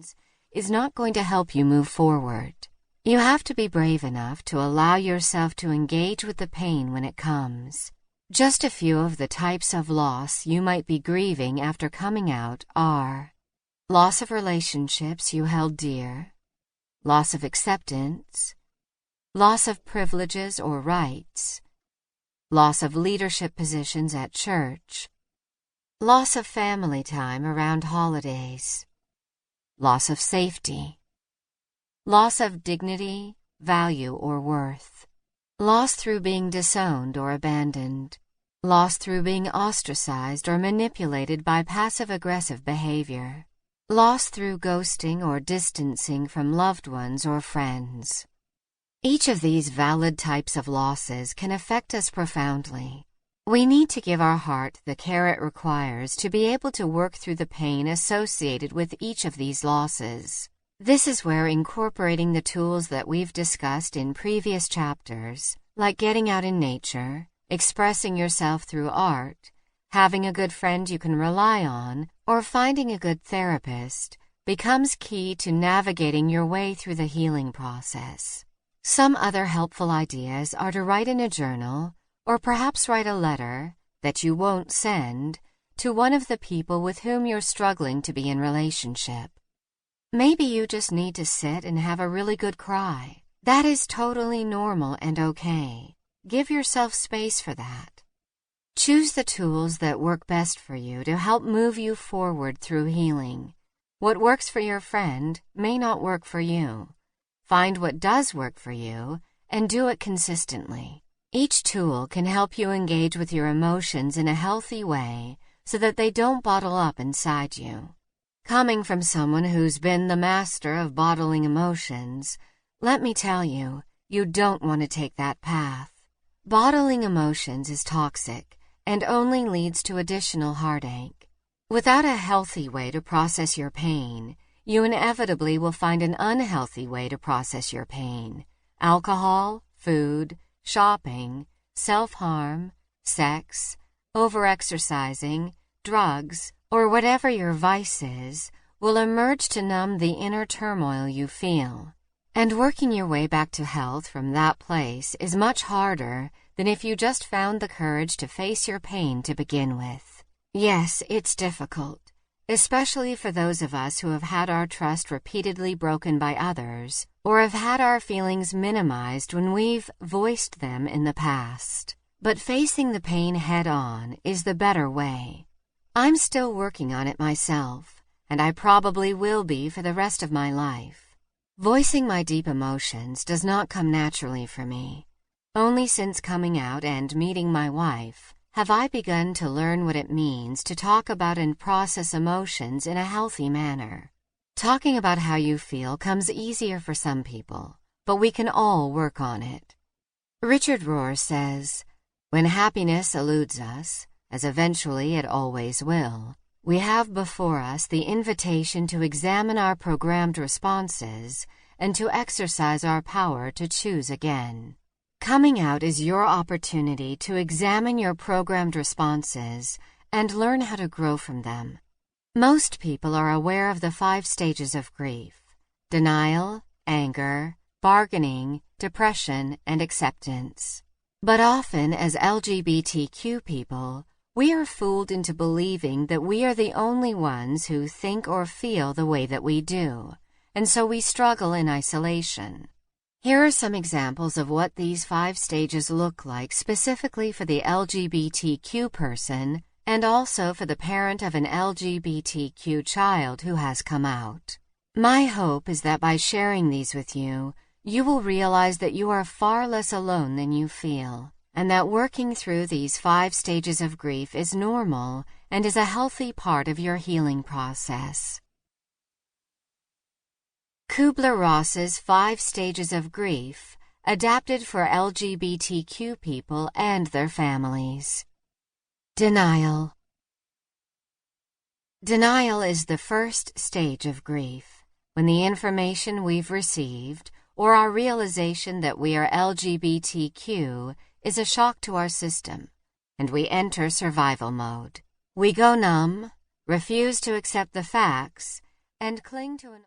emotions is not going to help you move forward. You have to be brave enough to allow yourself to engage with the pain when it comes. Just a few of the types of loss you might be grieving after coming out are loss of relationships you held dear, loss of acceptance, loss of privileges or rights, loss of leadership positions at church, loss of family time around holidays, loss of safety, loss of dignity, value, or worth, loss through being disowned or abandoned, loss through being ostracized or manipulated by passive-aggressive behavior, loss through ghosting or distancing from loved ones or friends. Each of these valid types of losses can affect us profoundly. We need to give our heart the care it requires to be able to work through the pain associated with each of these losses. This is where incorporating the tools that we've discussed in previous chapters, like getting out in nature, expressing yourself through art, having a good friend you can rely on, or finding a good therapist, becomes key to navigating your way through the healing process. Some other helpful ideas are to write in a journal, or perhaps write a letter that you won't send to one of the people with whom you're struggling to be in relationship. Maybe you just need to sit and have a really good cry. That is totally normal and okay. Give yourself space for that. Choose the tools that work best for you to help move you forward through healing. What works for your friend may not work for you. Find what does work for you and do it consistently. Each tool can help you engage with your emotions in a healthy way so that they don't bottle up inside you. Coming from someone who's been the master of bottling emotions, let me tell you, you don't want to take that path. Bottling emotions is toxic and only leads to additional heartache. Without a healthy way to process your pain, you inevitably will find an unhealthy way to process your pain. Alcohol, food, shopping, self-harm, sex, overexercising, drugs, or whatever your vice is, will emerge to numb the inner turmoil you feel. And working your way back to health from that place is much harder than if you just found the courage to face your pain to begin with. Yes, it's difficult, especially for those of us who have had our trust repeatedly broken by others, or have had our feelings minimized when we've voiced them in the past. But facing the pain head-on is the better way. I'm still working on it myself, and I probably will be for the rest of my life. Voicing my deep emotions does not come naturally for me. Only since coming out and meeting my wife have I begun to learn what it means to talk about and process emotions in a healthy manner. Talking about how you feel comes easier for some people, but we can all work on it. Richard Rohr says, "When happiness eludes us, as eventually it always will, we have before us the invitation to examine our programmed responses and to exercise our power to choose again." Coming out is your opportunity to examine your programmed responses and learn how to grow from them. Most people are aware of the 5 stages of grief: denial, anger, bargaining, depression, and acceptance. But often, as LGBTQ people, we are fooled into believing that we are the only ones who think or feel the way that we do, and so we struggle in isolation. Here are some examples of what these 5 stages look like specifically for the LGBTQ person and also for the parent of an LGBTQ child who has come out. My hope is that by sharing these with you, you will realize that you are far less alone than you feel, and that working through these 5 stages of grief is normal and is a healthy part of your healing process. Kubler-Ross's 5 Stages of Grief, adapted for LGBTQ people and their families. Denial. Denial is the first stage of grief, when the information we've received or our realization that we are LGBTQ is a shock to our system, and we enter survival mode. We go numb, refuse to accept the facts, and cling to an